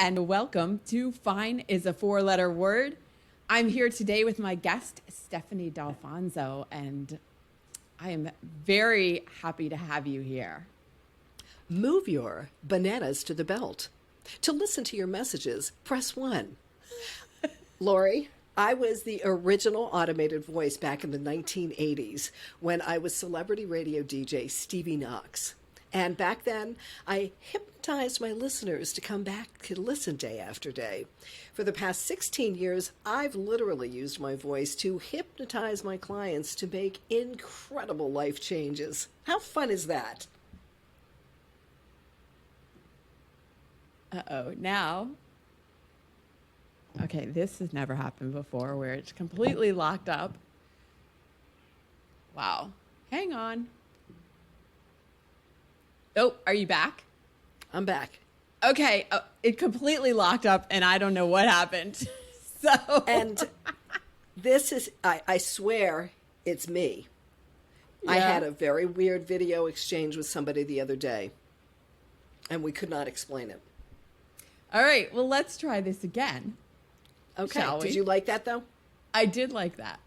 and welcome to Fine is a Four-Letter Word. I'm here today with my guest, Stephanie Dalfonzo, and I am very happy to have you here. Move your bananas to the belt. To listen to your messages, press 1. Lori, I was the original automated voice back in the 1980s when I was celebrity radio DJ Stevie Knox. And back then, I hypnotized my listeners to come back to listen day after day. For the past 16 years, I've literally used my voice to hypnotize my clients to make incredible life changes. How fun is that? Uh-oh, now, okay, this has never happened before where it's completely locked up. Wow, hang on. Oh, are you back? I'm back. Okay, it completely locked up and I don't know what happened. So, and this is, I swear, it's me. Yeah. I had a very weird video exchange with somebody the other day, and we could not explain it. All right, well, let's try this again. Okay, Shall we? Did you like that, though? I did like that.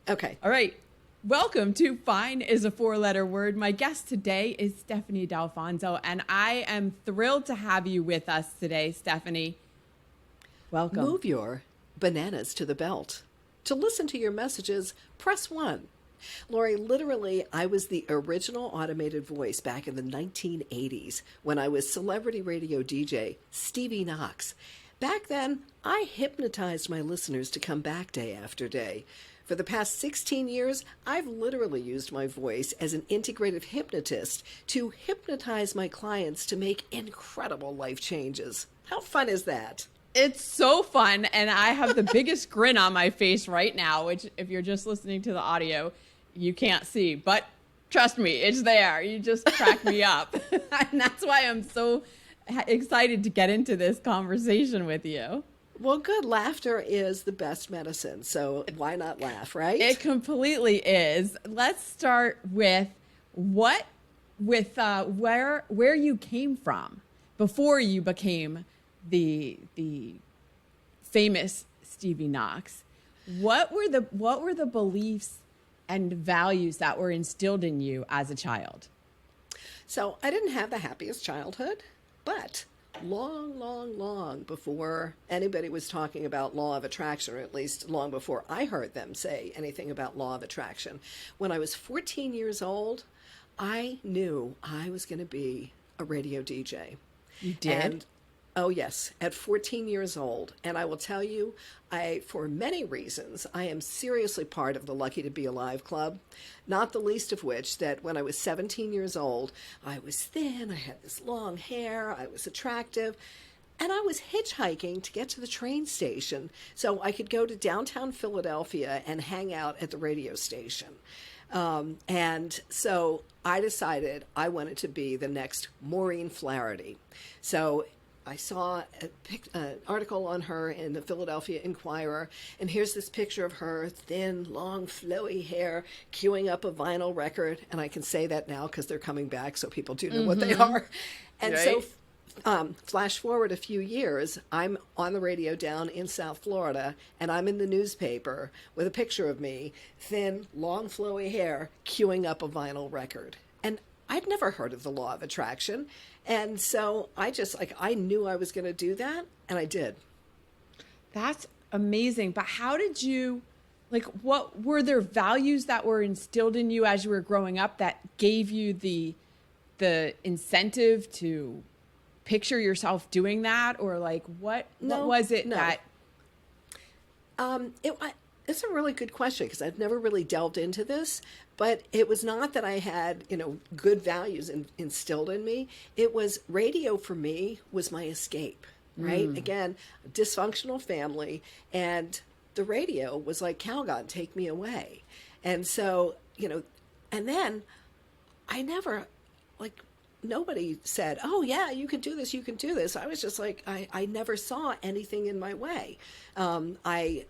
Okay. All right. Welcome to Fine is a Four-Letter Word. My guest today is Stephanie Dalfonzo, and I am thrilled to have you with us today, Stephanie. Welcome. Move your bananas to the belt. To listen to your messages, press 1. Lori, literally, I was the original automated voice back in the 1980s when I was celebrity radio DJ Stevie Knox. Back then, I hypnotized my listeners to come back day after day. For the past 16 years, I've literally used my voice as an integrative hypnotist to hypnotize my clients to make incredible life changes. How fun is that? It's so fun, and I have the biggest grin on my face right now, which if you're just listening to the audio, you can't see. But trust me, it's there. You just crack me up. And that's why I'm so excited to get into this conversation with you. Well, good. Laughter is the best medicine, so why not laugh, right? It completely is. Let's start with where you came from before you became the famous Stevie Knox. What were the beliefs and values that were instilled in you as a child? So I didn't have the happiest childhood, but long before anybody was talking about law of attraction, or at least long before I heard them say anything about law of attraction, when I was 14 years old, I knew I was going to be a radio DJ. You did? And oh, yes, at 14 years old. And I will tell you, for many reasons, I am seriously part of the Lucky to Be Alive Club, not the least of which that when I was 17 years old, I was thin, I had this long hair, I was attractive, and I was hitchhiking to get to the train station so I could go to downtown Philadelphia and hang out at the radio station. And so I decided I wanted to be the next Maureen Flaherty. So I saw an article on her in the Philadelphia Inquirer, and here's this picture of her, thin, long, flowy hair, queuing up a vinyl record, and I can say that now because they're coming back, so people do know what they are. And right. So flash forward a few years, I'm on the radio down in South Florida, and I'm in the newspaper with a picture of me, thin, long, flowy hair, queuing up a vinyl record. And I'd never heard of the law of attraction. And so I knew I was going to do that, and I did. That's amazing. But how did you, what were there values that were instilled in you as you were growing up that gave you the incentive to picture yourself doing that? Or what was it that? It's a really good question because I've never really delved into this, but it was not that I had, good values instilled in me. It was radio for me was my escape, right? Again, a dysfunctional family, and the radio was like Calgon, take me away. And so, and then I never, nobody said, oh yeah, you can do this, you can do this. I was just I never saw anything in my way. I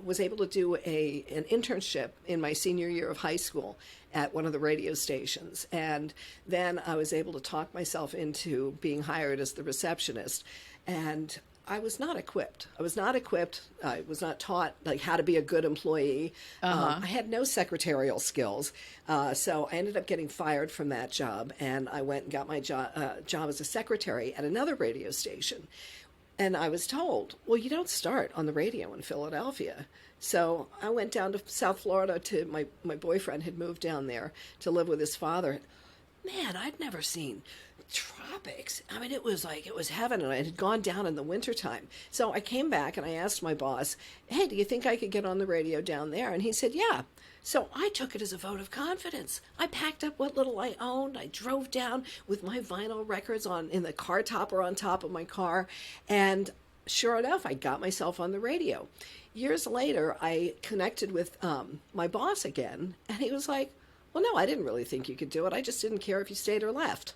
was able to do an internship in my senior year of high school at one of the radio stations. And then I was able to talk myself into being hired as the receptionist. And I was not equipped. I was not equipped. I was not taught like how to be a good employee. I had no secretarial skills. So I ended up getting fired from that job, and I went and got my job as a secretary at another radio station. And I was told, well, you don't start on the radio in Philadelphia. So I went down to South Florida to my boyfriend had moved down there to live with his father. Man, I'd never seen tropics. I mean, it was heaven, and it had gone down in the wintertime. So I came back and I asked my boss, hey, do you think I could get on the radio down there? And he said, yeah. So I took it as a vote of confidence. I packed up what little I owned. I drove down with my vinyl records in the car topper on top of my car. And sure enough, I got myself on the radio. Years later, I connected with my boss again, and he was like, well, no, I didn't really think you could do it. I just didn't care if you stayed or left.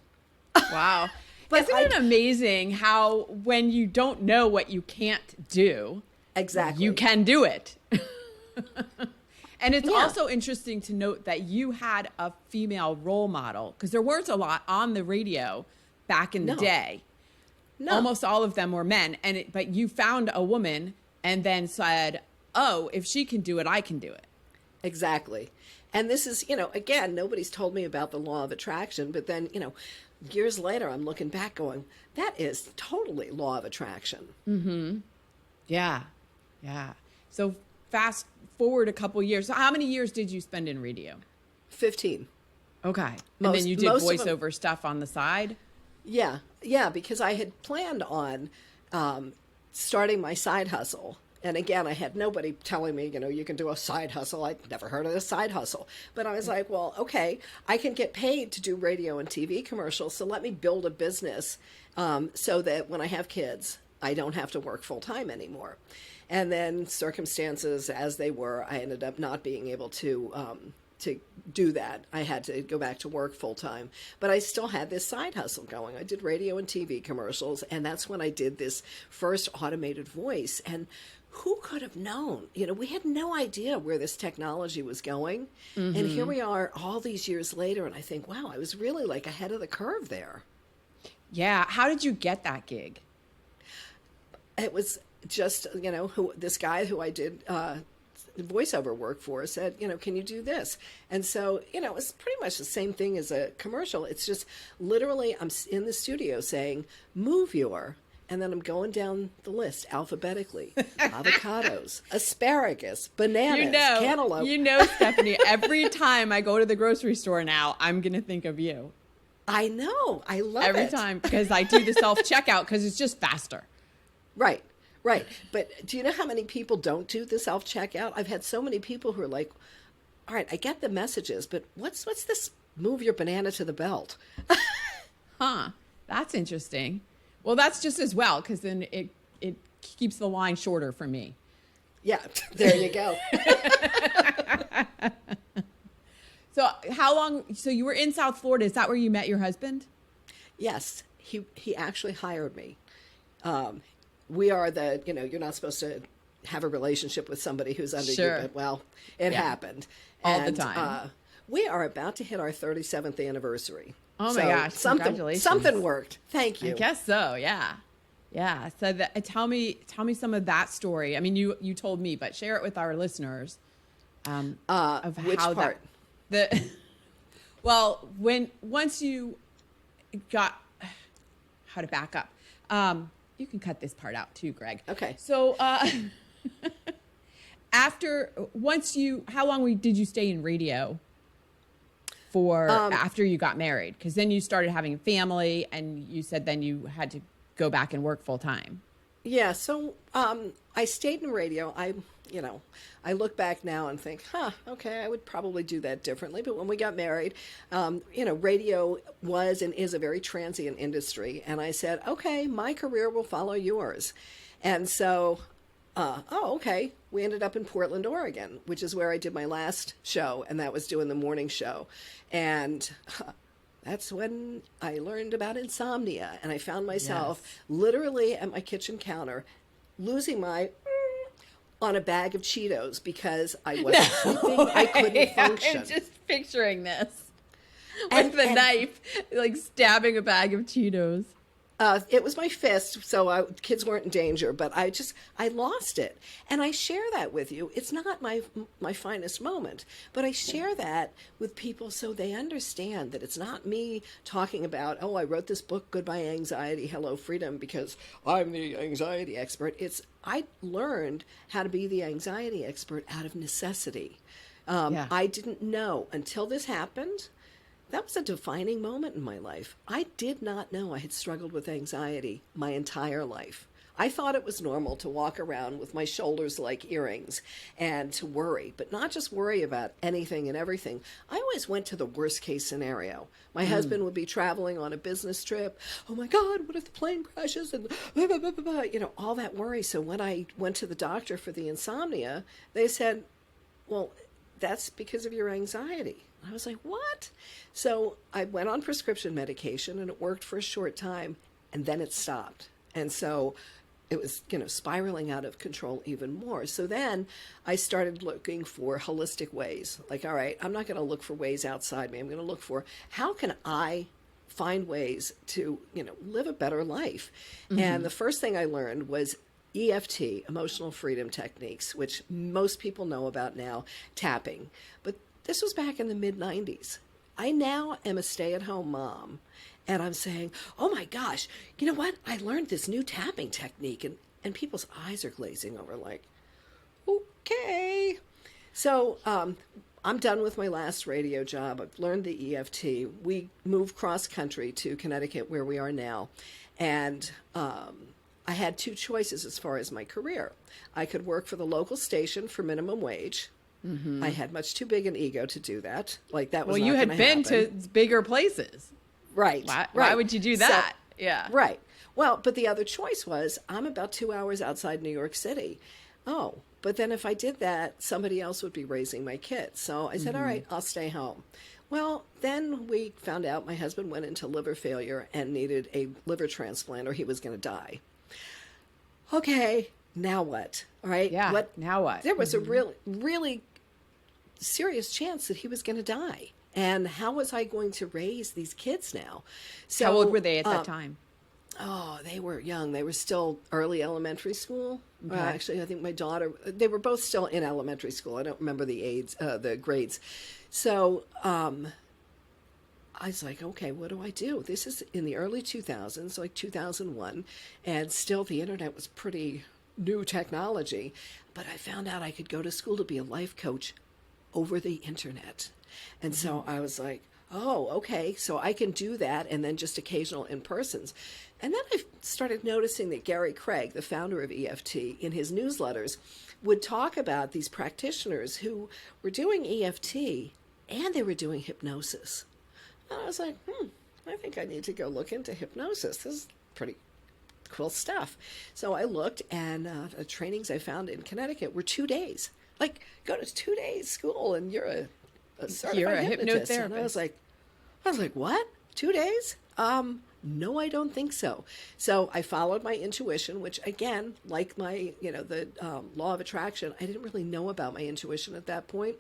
Wow. But Isn't it amazing how when you don't know what you can't do, exactly, you can do it? And it's also interesting to note that you had a female role model, because there weren't a lot on the radio back in the day. No. Almost all of them were men. But you found a woman and then said, oh, if she can do it, I can do it. Exactly. And this is, again, nobody's told me about the law of attraction, but then, years later, I'm looking back going, that is totally law of attraction. Mm-hmm. Yeah. Yeah. So fast forward a couple years. So how many years did you spend in radio? 15. Okay. And then you did voiceover stuff on the side? Yeah. Yeah, because I had planned on starting my side hustle. And again, I had nobody telling me, you can do a side hustle. I'd never heard of a side hustle. But I was like, well, okay, I can get paid to do radio and TV commercials. So let me build a business so that when I have kids, I don't have to work full time anymore. And then circumstances as they were, I ended up not being able to do that. I had to go back to work full time, but I still had this side hustle going. I did radio and TV commercials, and that's when I did this first automated voice. And who could have known? We had no idea where this technology was going. Mm-hmm. And here we are all these years later, and I think, wow, I was really like ahead of the curve there. Yeah. How did you get that gig? It was just, this guy who I did voiceover work for said, can you do this? And so, it's pretty much the same thing as a commercial. It's just literally I'm in the studio saying, move your, and then I'm going down the list alphabetically. Avocados, asparagus, bananas, cantaloupe. Stephanie, every time I go to the grocery store now, I'm going to think of you. I know. I love it. Every time, because I do the self-checkout because it's just faster. Right. Right. But do you know how many people don't do the self-checkout? I've had so many people who are like, all right, I get the messages, but what's this move your banana to the belt? Huh. That's interesting. Well, that's just as well, because then it keeps the line shorter for me. Yeah, there you go. So how long, so you were in South Florida. Is that where you met your husband? Yes. He actually hired me. We are you're not supposed to have a relationship with somebody who's under you, but well, it happened. All the time. We are about to hit our 37th anniversary. Oh my gosh. Congratulations. Something worked. Thank you. I guess so. Yeah. Yeah. So tell me some of that story. I mean, you told me, but share it with our listeners. Of which how part? Once you got, how to back up. You can cut this part out too, Greg. Okay. So, how long did you stay in radio for after you got married? Because then you started having a family, and you said then you had to go back and work full time. Yeah. So I stayed in radio. I look back now and think, okay, I would probably do that differently. But when we got married, radio was and is a very transient industry. And I said, okay, my career will follow yours. And so, okay, we ended up in Portland, Oregon, which is where I did my last show. And that was doing the morning show. And that's when I learned about insomnia. And I found myself literally at my kitchen counter losing my on a bag of Cheetos because I wasn't sleeping. I couldn't function. I'm just picturing this with a knife, like stabbing a bag of Cheetos. It was my fist, so kids weren't in danger, but I lost it. And I share that with you. It's not my finest moment, but I share that with people so they understand that it's not me talking about, oh, I wrote this book, Goodbye Anxiety, Hello Freedom, because I'm the anxiety expert. I learned how to be the anxiety expert out of necessity. I didn't know until this happened. That was a defining moment in my life. I did not know I had struggled with anxiety my entire life. I thought it was normal to walk around with my shoulders like earrings and to worry, but not just worry about anything and everything. I always went to the worst case scenario. My husband would be traveling on a business trip. Oh my God, what if the plane crashes? And blah, blah, blah, blah, blah, all that worry. So when I went to the doctor for the insomnia, they said, well, that's because of your anxiety. I was like, what? So I went on prescription medication and it worked for a short time and then it stopped. And so it was, spiraling out of control even more. So then I started looking for holistic ways. Like, all right, I'm not going to look for ways outside me. I'm going to look for how can I find ways to, live a better life. Mm-hmm. And the first thing I learned was EFT, emotional freedom techniques, which most people know about now, tapping. But this was back in the mid-90s. I now am a stay-at-home mom, and I'm saying, oh my gosh, you know what? I learned this new tapping technique, and people's eyes are glazing over like, okay. So I'm done with my last radio job. I've learned the EFT. We moved cross-country to Connecticut, where we are now, and I had two choices as far as my career. I could work for the local station for minimum wage. Mm-hmm. I had much too big an ego to do that. Like that was well, you had been to bigger places, right? Why would you do that? So, yeah, right. Well, but the other choice was I'm about 2 hours outside New York City. Oh, but then if I did that, somebody else would be raising my kids. So I said, all right, I'll stay home. Well, then we found out my husband went into liver failure and needed a liver transplant, or he was going to die. Okay, now what? All right, yeah. Now what? There was a really serious chance that he was going to die. And how was I going to raise these kids now? So, how old were they at that time? Oh, they were young. They were still early elementary school. Okay. Actually, I think my daughter, they were both still in elementary school. I don't remember the grades. So I was like, okay, what do I do? This is in the early 2000s, like 2001, and still the internet was pretty new technology. But I found out I could go to school to be a life coach over the internet. And so I was like, oh, okay, so I can do that and then just occasional in-persons. And then I started noticing that Gary Craig, the founder of EFT, in his newsletters would talk about these practitioners who were doing EFT and they were doing hypnosis. And I was like, I think I need to go look into hypnosis. This is pretty cool stuff. So I looked, and the trainings I found in Connecticut were 2 days. Like, go to 2 days school and you're a certified hypnotist. Hypnotherapist. And I was like, what? 2 days? No, I don't think so. So I followed my intuition, which again, like my, the law of attraction, I didn't really know about my intuition at that point,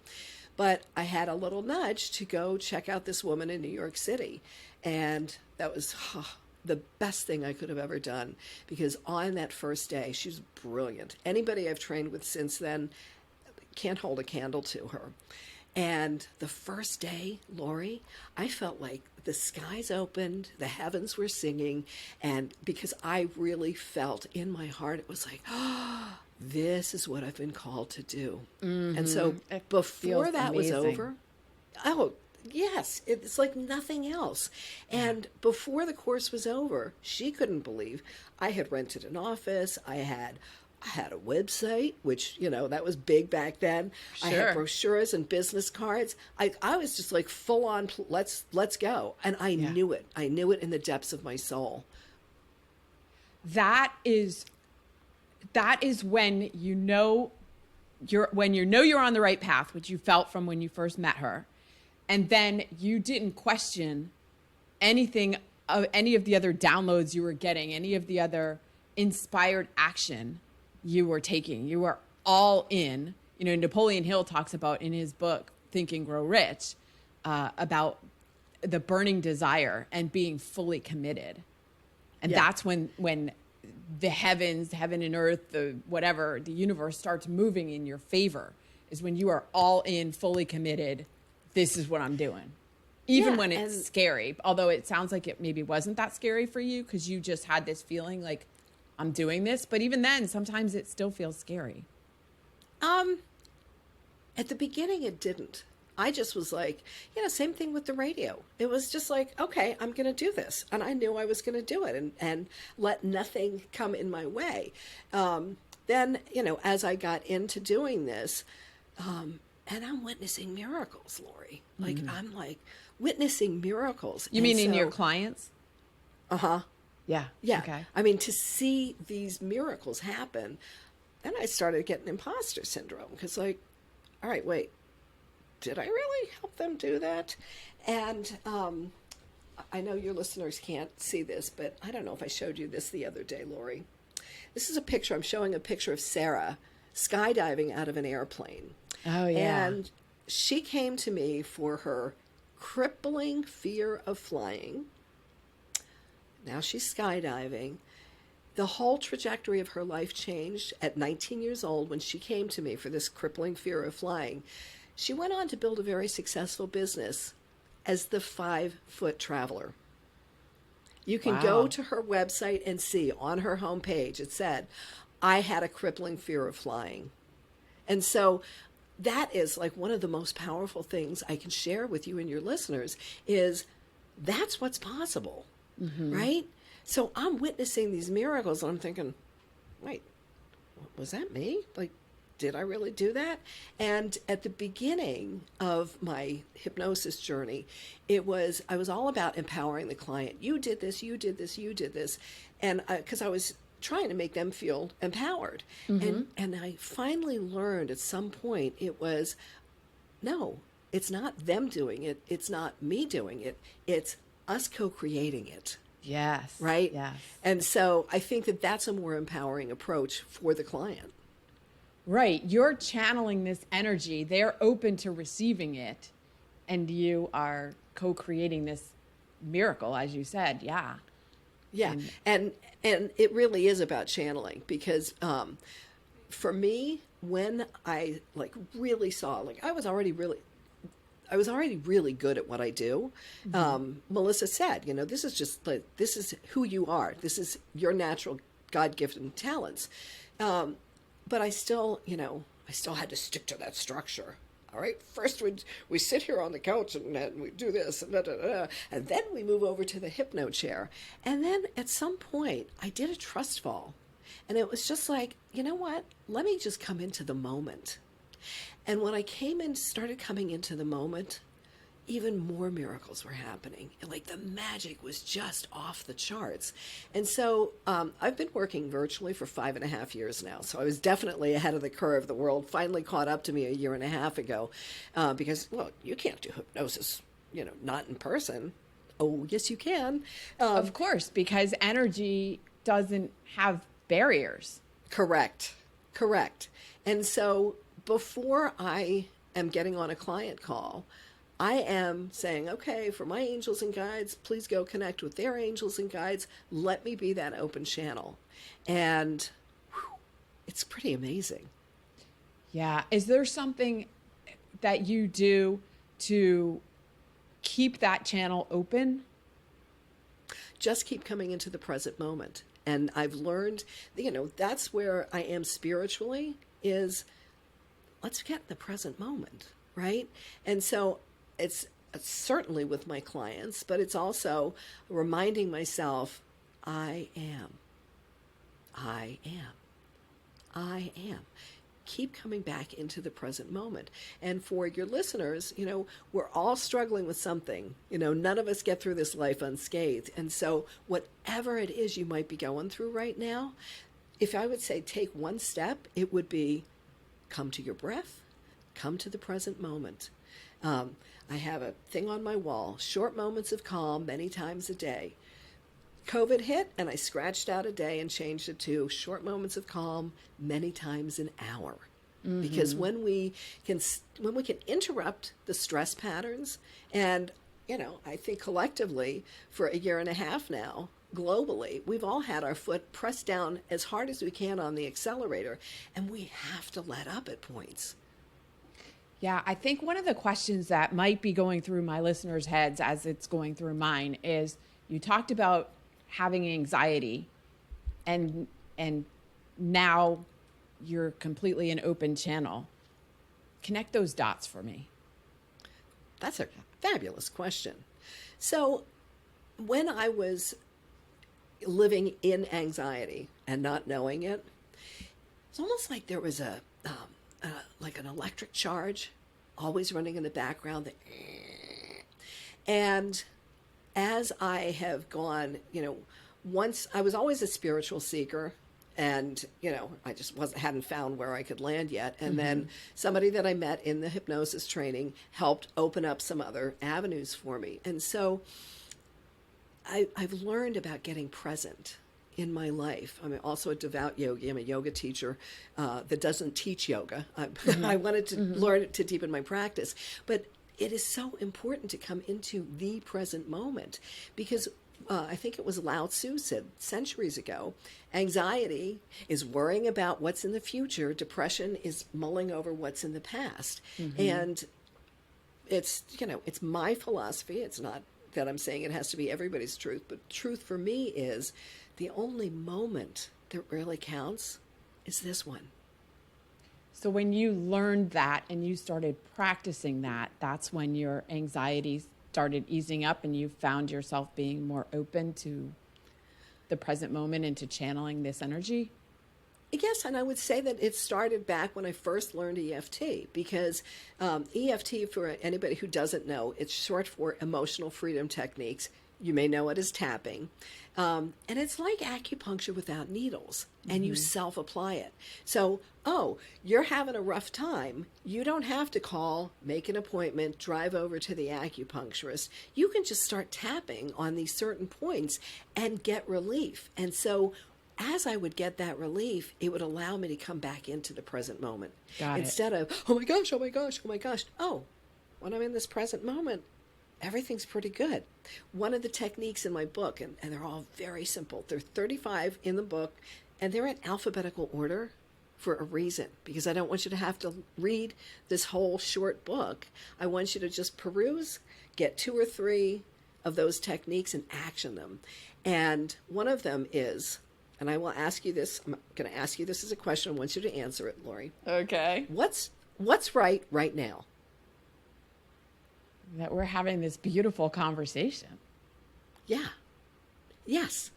but I had a little nudge to go check out this woman in New York City. And that was the best thing I could have ever done, because on that first day, she's brilliant. Anybody I've trained with since then can't hold a candle to her. And the first day, Lori, I felt like the skies opened, the heavens were singing, and because I really felt in my heart, it was like, this is what I've been called to do. Mm-hmm. And so before that was over, yes, it's like nothing else. And before the course was over, she couldn't believe I had rented an office. I had a website, which, that was big back then. Sure. I had brochures and business cards. I was just like full on, let's go. And I knew it. I knew it in the depths of my soul. That is when you're on the right path, which you felt from when you first met her. And then you didn't question anything of any of the other downloads you were getting, any of the other inspired action you were taking. You were all in. Napoleon Hill talks about in his book, Think and Grow Rich, about the burning desire and being fully committed. And that's when the heavens, heaven and earth, the whatever, the universe starts moving in your favor, is when you are all in, fully committed. This is what I'm doing. Even when it's scary, although it sounds like it maybe wasn't that scary for you because you just had this feeling like I'm doing this. But even then, sometimes it still feels scary. At the beginning, it didn't. I just was like, same thing with the radio. It was just like, okay, I'm going to do this. And I knew I was going to do it and let nothing come in my way. Then, as I got into doing this, and I'm witnessing miracles, Lori. Like, I'm like witnessing miracles. You mean in your clients? Uh-huh. Yeah. Yeah. Okay. I mean, to see these miracles happen, then I started getting imposter syndrome because like, all right, wait, did I really help them do that? And I know your listeners can't see this, but I don't know if I showed you this the other day, Lori. This is a picture. I'm showing a picture of Sarah skydiving out of an airplane. Oh, yeah. And she came to me for her crippling fear of flying. Now she's skydiving. The whole trajectory of her life changed at 19 years old when she came to me for this crippling fear of flying. She went on to build a very successful business as the 5-foot traveler. You can go to her website and see on her homepage, it said, I had a crippling fear of flying. And so that is like one of the most powerful things I can share with you and your listeners is that's what's possible, right? So I'm witnessing these miracles and I'm thinking, wait, was that me? Like, did I really do that? And at the beginning of my hypnosis journey, I was all about empowering the client. You did this, you did this, you did this. And because I was trying to make them feel empowered. And I finally learned at some point it was, no, it's not them doing it. It's not me doing it. It's us co-creating it. Yes. Right? Yes. And so I think that that's a more empowering approach for the client. Right. You're channeling this energy. They're open to receiving it. And you are co-creating this miracle, as you said. Yeah. Yeah. And it really is about channeling because for me, when I like really saw, like I was already really good at what I do. Melissa said, this is just like, this is who you are. This is your natural God-given talents. But I still, I still had to stick to that structure. All right. First, we sit here on the couch and we do this and and then we move over to the hypno chair. And then at some point, I did a trust fall, and it was just like, you know what? Let me just come into the moment. And when I started coming into the moment, even more miracles were happening. And like the magic was just off the charts. And so I've been working virtually for 5.5 years now. So I was definitely ahead of the curve. The world finally caught up to me 1.5 years ago because, well, you can't do hypnosis, not in person. Oh, yes, you can. Of course, because energy doesn't have barriers. Correct. And so before I am getting on a client call, I am saying, okay, for my angels and guides, please go connect with their angels and guides. Let me be that open channel. And it's pretty amazing. Yeah. Is there something that you do to keep that channel open? Just keep coming into the present moment. And I've learned, that's where I am spiritually is let's get in the present moment, right? And so it's certainly with my clients, but it's also reminding myself, I am. Keep coming back into the present moment. And for your listeners, we're all struggling with something. None of us get through this life unscathed. And so whatever it is you might be going through right now, if I would say take one step, it would be come to your breath, come to the present moment. I have a thing on my wall, short moments of calm many times a day. COVID hit and I scratched out a day and changed it to short moments of calm many times an hour. Because when we can interrupt the stress patterns, and I think collectively for 1.5 years now, globally, we've all had our foot pressed down as hard as we can on the accelerator, and we have to let up at points. Yeah, I think one of the questions that might be going through my listeners' heads as it's going through mine is, you talked about having anxiety, and now you're completely an open channel. Connect those dots for me. That's a fabulous question. So when I was living in anxiety and not knowing it, it's almost like there was like an electric charge always running in the background. And as I have gone, once I was always a spiritual seeker, and I just hadn't found where I could land yet. And then somebody that I met in the hypnosis training helped open up some other avenues for me. And so I've learned about getting present in my life. I'm also a devout yogi. I'm a yoga teacher that doesn't teach yoga. I wanted to learn it to deepen my practice. But it is so important to come into the present moment, because I think it was Lao Tzu said centuries ago, anxiety is worrying about what's in the future. Depression is mulling over what's in the past. And it's my philosophy. It's not that I'm saying it has to be everybody's truth, but truth for me is the only moment that really counts is this one. So when you learned that and you started practicing that, that's when your anxiety started easing up and you found yourself being more open to the present moment and to channeling this energy? Yes, and I would say that it started back when I first learned EFT, because EFT, for anybody who doesn't know, it's short for Emotional Freedom Techniques. You may know it as tapping. And it's like acupuncture without needles, and you self-apply it. So, you're having a rough time. You don't have to call, make an appointment, drive over to the acupuncturist. You can just start tapping on these certain points and get relief. And so as I would get that relief, it would allow me to come back into the present moment. Instead of, oh my gosh, oh my gosh, oh my gosh. Oh, when I'm in this present moment, everything's pretty good. One of the techniques in my book, and they're all very simple. There are 35 in the book, and they're in alphabetical order for a reason, because I don't want you to have to read this whole short book. I want you to just peruse, get 2 or 3 of those techniques and action them. And one of them is, and I will ask you this, I'm going to ask you this as a question. I want you to answer it, Lori. Okay. What's right now? That we're having this beautiful conversation. Yeah. Yes.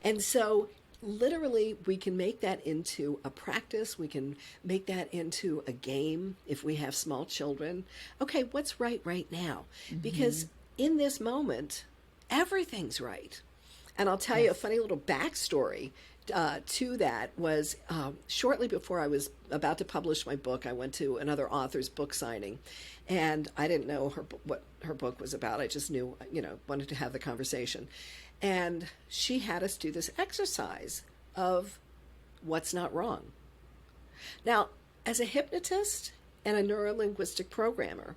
And so literally we can make that into a practice. We can make that into a game if we have small children. Okay, what's right now? Because in this moment, everything's right. And I'll tell you a funny little backstory to that was shortly before I was about to publish my book, I went to another author's book signing, and I didn't know what her book was about. I just knew, wanted to have the conversation. And she had us do this exercise of what's not wrong. Now, as a hypnotist and a neurolinguistic programmer,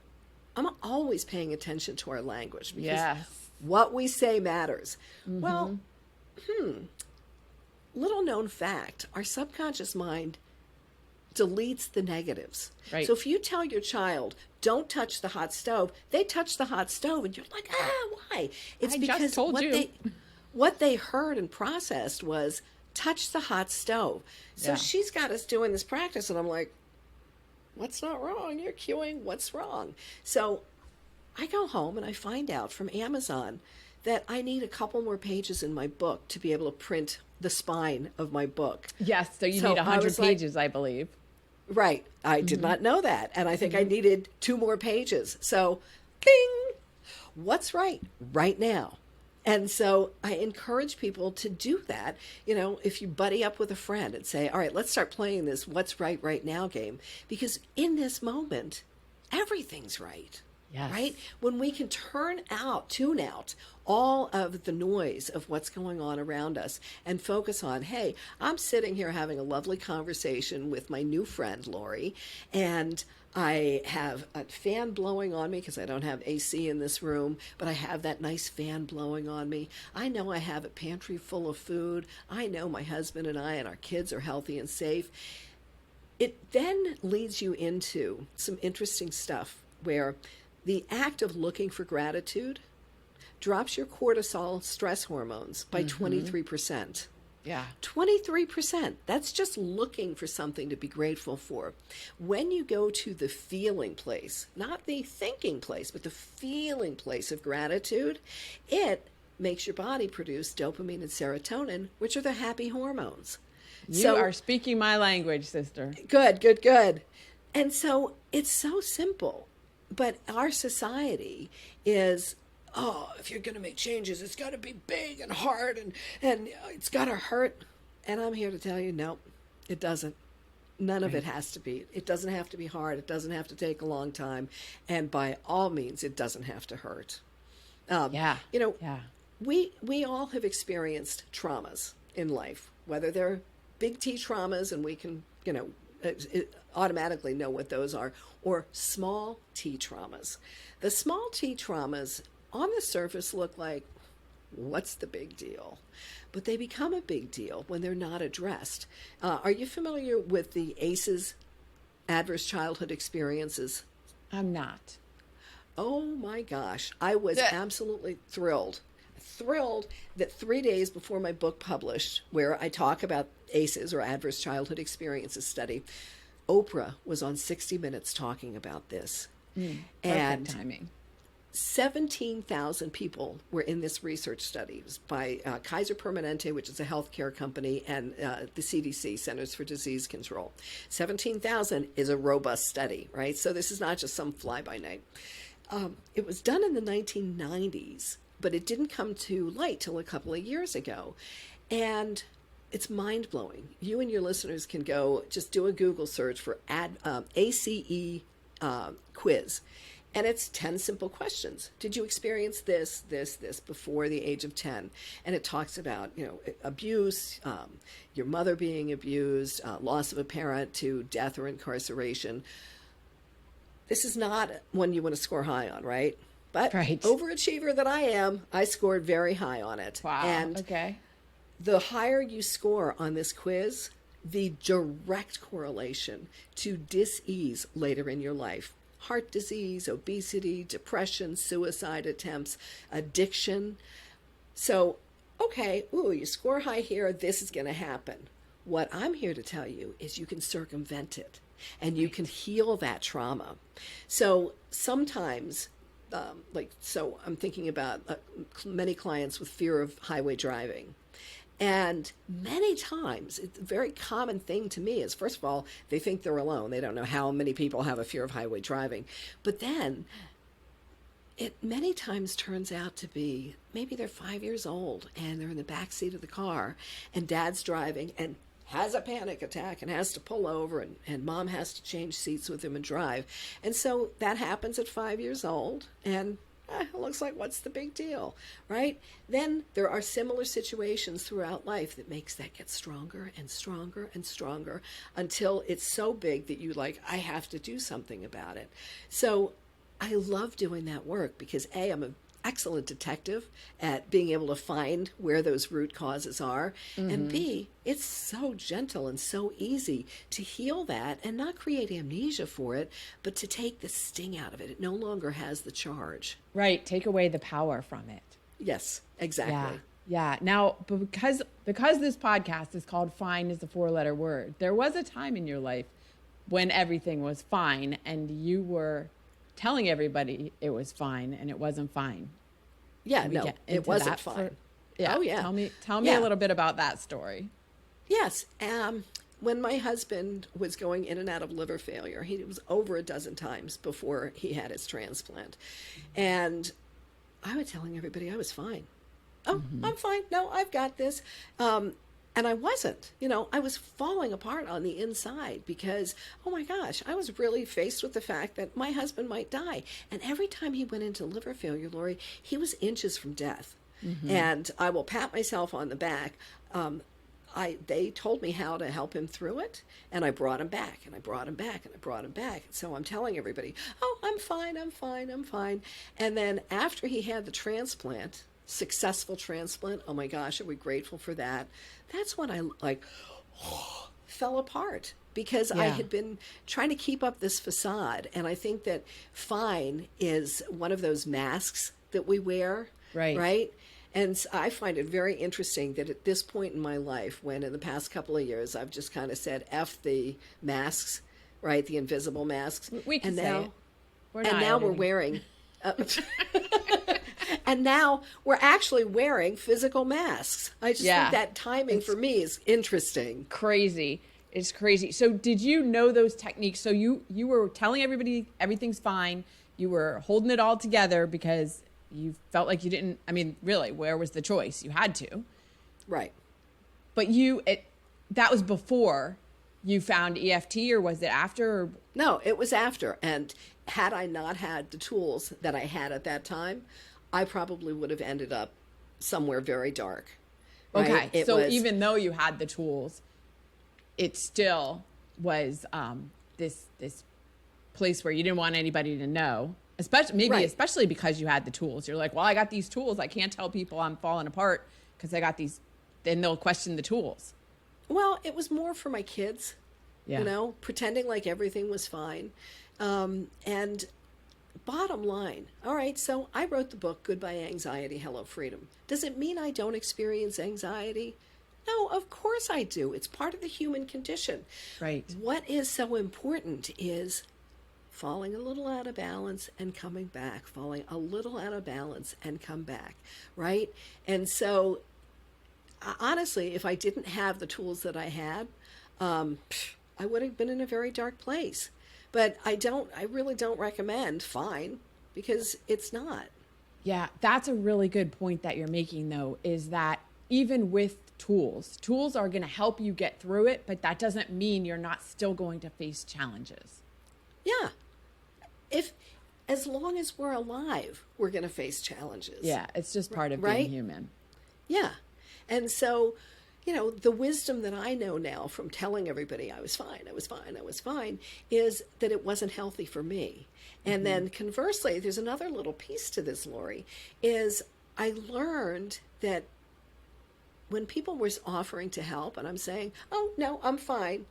I'm always paying attention to our language, because what we say matters. Well, little known fact, our subconscious mind deletes the negatives. Right. So if you tell your child, don't touch the hot stove, they touch the hot stove and you're like, why? It's because what they heard and processed was touch the hot stove. So she's got us doing this practice and I'm like, what's not wrong? You're cueing what's wrong. So I go home and I find out from Amazon that I need a couple more pages in my book to be able to print the spine of my book. Yes, so you need 100 pages, I believe. Right. I did not know that. And I think I needed 2 more pages. So, bing! What's right now? And so I encourage people to do that. If you buddy up with a friend and say, all right, let's start playing this what's right now game. Because in this moment, everything's right. Yes. Right? When we can tune out all of the noise of what's going on around us and focus on, hey, I'm sitting here having a lovely conversation with my new friend, Lori, and I have a fan blowing on me because I don't have AC in this room, but I have that nice fan blowing on me. I know I have a pantry full of food. I know my husband and I and our kids are healthy and safe. It then leads you into some interesting stuff where the act of looking for gratitude drops your cortisol stress hormones by 23%. Yeah. 23%. That's just looking for something to be grateful for. When you go to the feeling place, not the thinking place, but the feeling place of gratitude, it makes your body produce dopamine and serotonin, which are the happy hormones. You are speaking my language, sister. Good, good, good. And so it's so simple. But our society is, oh, if you're going to make changes, it's got to be big and hard and it's got to hurt. And I'm here to tell you, no, it doesn't. None of it has to be. It doesn't have to be hard. It doesn't have to take a long time. And by all means, it doesn't have to hurt. We all have experienced traumas in life, whether they're big T traumas and we can, automatically know what those are, or small T traumas. The small T traumas on the surface look like, what's the big deal? But they become a big deal when they're not addressed. Are you familiar with the ACEs, Adverse Childhood Experiences? I'm not. Oh my gosh. I was absolutely thrilled that 3 days before my book published, where I talk about ACEs or Adverse Childhood Experiences study, Oprah was on 60 Minutes talking about this. Perfect timing. 17,000 people were in this research study. It was by Kaiser Permanente, which is a healthcare company, and the CDC, Centers for Disease Control. 17,000 is a robust study, right? So this is not just some fly-by-night. It was done in the 1990s, but it didn't come to light till a couple of years ago. And it's mind-blowing. You and your listeners can go just do a Google search for ACE quiz. And it's 10 simple questions. Did you experience this before the age of 10? And it talks about, abuse, your mother being abused, loss of a parent to death or incarceration. This is not one you want to score high on, right? But overachiever that I am, I scored very high on it. Wow. And okay. The higher you score on this quiz, the direct correlation to dis-ease later in your life. Heart disease, obesity, depression, suicide attempts, addiction. So, okay, you score high here, this is going to happen. What I'm here to tell you is you can circumvent it and you can heal that trauma. So sometimes, I'm thinking about many clients with fear of highway driving. And many times, it's a very common thing to me is, first of all, they think they're alone. They don't know how many people have a fear of highway driving. But then it many times turns out to be maybe they're 5 years old and they're in the back seat of the car and dad's driving and has a panic attack and has to pull over and mom has to change seats with him and drive. And so that happens at 5 years old and it looks like, what's the big deal, right? Then there are similar situations throughout life that makes that get stronger and stronger and stronger until it's so big that I have to do something about it. So I love doing that work because A, I'm an excellent detective at being able to find where those root causes are. And B, it's so gentle and so easy to heal that and not create amnesia for it, but to take the sting out of it. It no longer has the charge. Right. Take away the power from it. Yes, exactly. Yeah. Now, because this podcast is called Fine is a 4-letter word, there was a time in your life when everything was fine and you were telling everybody it was fine and it wasn't fine. Yeah, no, it wasn't fine. Oh yeah. Tell me a little bit about that story. Yes. When my husband was going in and out of liver failure, he was over a dozen times before he had his transplant. And I was telling everybody I was fine. Oh, I'm fine. No, I've got this. And I wasn't, I was falling apart on the inside because, oh my gosh, I was really faced with the fact that my husband might die. And every time he went into liver failure, Lori, he was inches from death. And I will pat myself on the back. They told me how to help him through it, and I brought him back, and I brought him back, and I brought him back. So I'm telling everybody, oh, I'm fine, I'm fine, I'm fine. And then after he had the transplant, successful transplant, oh my gosh, are we grateful for that? That's when I fell apart because I had been trying to keep up this facade. And I think that fine is one of those masks that we wear, right? And I find it very interesting that at this point in my life, when in the past couple of years, I've just kind of said, F the masks, right? The invisible masks. We can say it. We're wearing, and now we're actually wearing physical masks. I just think that timing for me is interesting. Crazy. It's crazy. So did you know those techniques? So you were telling everybody everything's fine. You were holding it all together because you felt like you didn't, really, where was the choice? You had to. Right. But that was before you found EFT, or was it after? No, it was after. And had I not had the tools that I had at that time, I probably would have ended up somewhere very dark. Right? Okay. So even though you had the tools, it still was this place where you didn't want anybody to know. Especially because you had the tools. You're like, well, I got these tools. I can't tell people I'm falling apart because I got these. Then they'll question the tools. Well, it was more for my kids, pretending like everything was fine. And bottom line, all right, so I wrote the book, Goodbye Anxiety, Hello Freedom. Does it mean I don't experience anxiety? No, of course I do. It's part of the human condition. Right. What is so important is falling a little out of balance and coming back, falling a little out of balance and come back, right? And so, honestly, if I didn't have the tools that I had, I would have been in a very dark place. But I really don't recommend fine, because it's not. Yeah, that's a really good point that you're making, though, is that even with tools are going to help you get through it, but that doesn't mean you're not still going to face challenges. Yeah. As long as we're alive, we're going to face challenges. Yeah, it's just part of being human. Yeah. And so, the wisdom that I know now from telling everybody I was fine, is that it wasn't healthy for me. And then conversely, there's another little piece to this, Lori, is I learned that when people were offering to help and I'm saying, oh, no, I'm fine,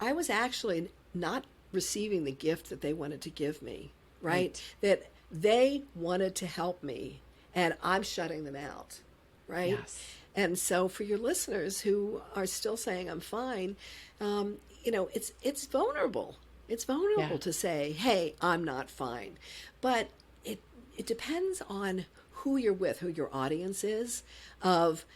I was actually not receiving the gift that they wanted to give me, right? That they wanted to help me and I'm shutting them out, right? Yes. And so for your listeners who are still saying I'm fine, it's vulnerable. It's vulnerable to say, hey, I'm not fine. But it depends on who you're with, who your audience is, of,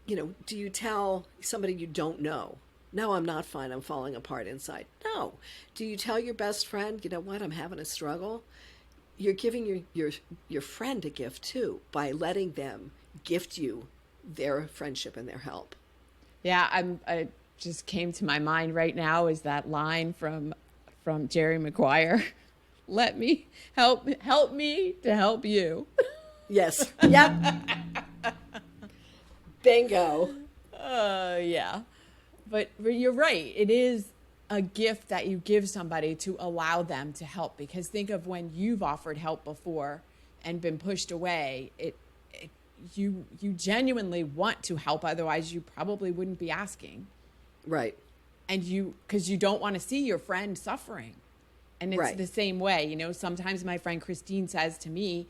do you tell somebody you don't know, no, I'm not fine, I'm falling apart inside? No. Do you tell your best friend, you know what, I'm having a struggle? You're giving your friend a gift too by letting them gift you their friendship and their help. Yeah, I just came to my mind right now is that line from Jerry Maguire. Let me help me to help you. Yes. Yep. Bingo. Yeah. But you're right. It is a gift that you give somebody to allow them to help, because think of when you've offered help before and been pushed away. You genuinely want to help, otherwise you probably wouldn't be asking. Right. And because you don't want to see your friend suffering. And it's the same way, sometimes my friend Christine says to me,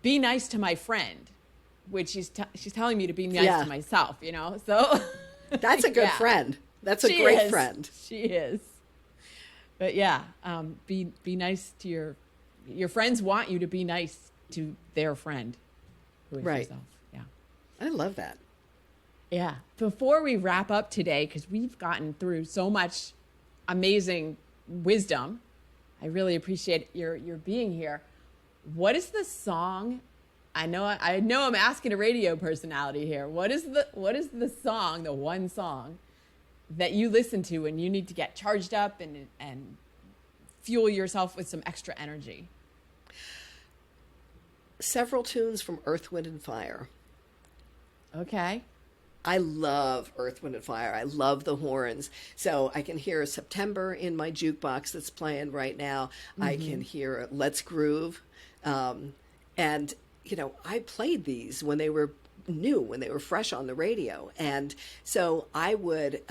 be nice to my friend, which she's telling me to be nice to myself, so that's a good friend. That's a great friend. She is. But be nice to your friends. Want you to be nice to their friend, who is yourself. Yeah, I love that. Yeah. Before we wrap up today, because we've gotten through so much amazing wisdom, I really appreciate your being here. What is the song I know I'm asking a radio personality here. What is the song, the one song that you listen to when you need to get charged up and fuel yourself with some extra energy? Several tunes from Earth, Wind, and Fire. Okay. I love Earth, Wind, and Fire. I love the horns. So I can hear September in my jukebox that's playing right now. I can hear Let's Groove. And, you know, I played these when they were new, when they were fresh on the radio. And so I would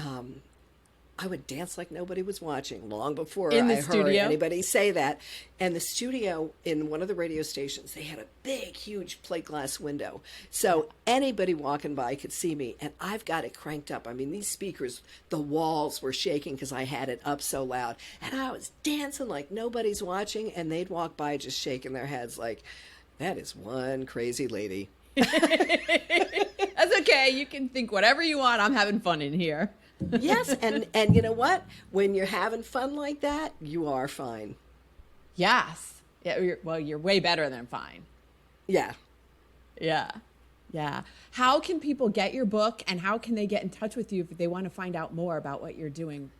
dance like nobody was watching long before I heard anybody say that. And the studio in one of the radio stations, they had a big, huge plate glass window. So anybody walking by could see me, and I've got it cranked up. I mean, these speakers, the walls were shaking because I had it up so loud. And I was dancing like nobody's watching, and they'd walk by just shaking their heads like, that is one crazy lady. That's okay. You can think whatever you want. I'm having fun in here. Yes, and you know what? When you're having fun like that, you are fine. Yes. Yeah. You're way better than fine. Yeah. Yeah. Yeah. How can people get your book, and how can they get in touch with you if they want to find out more about what you're doing?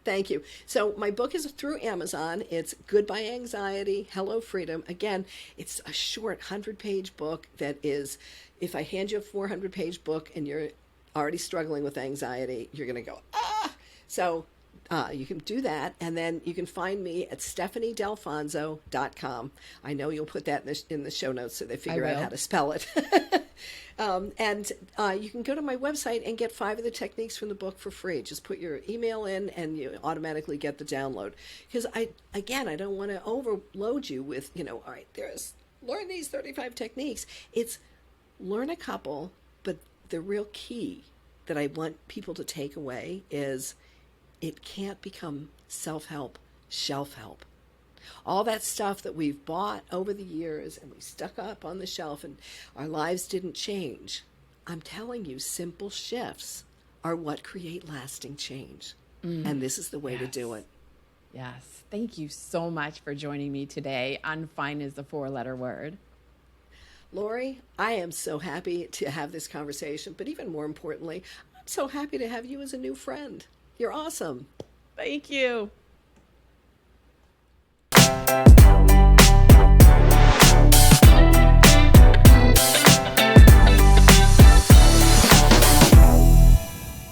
Thank you. So my book is through Amazon. It's Goodbye Anxiety, Hello Freedom. Again, it's a short 100-page book that is, if I hand you a 400-page book and you're already struggling with anxiety, you're going to go, ah! So you can do that. And then you can find me at stephaniedalfonzo.com. I know you'll put that in the show notes so they figure out how to spell it. And you can go to my website and get 5 of the techniques from the book for free. Just put your email in and you automatically get the download. Because I don't want to overload you with, all right, learn these 35 techniques. It's learn a couple, but the real key that I want people to take away is it can't become self-help, shelf-help. All that stuff that we've bought over the years and we stuck up on the shelf and our lives didn't change. I'm telling you, simple shifts are what create lasting change. And this is the way to do it. Yes. Thank you so much for joining me today on Fine is the 4-letter word. Lori, I am so happy to have this conversation, but even more importantly, I'm so happy to have you as a new friend. You're awesome. Thank you.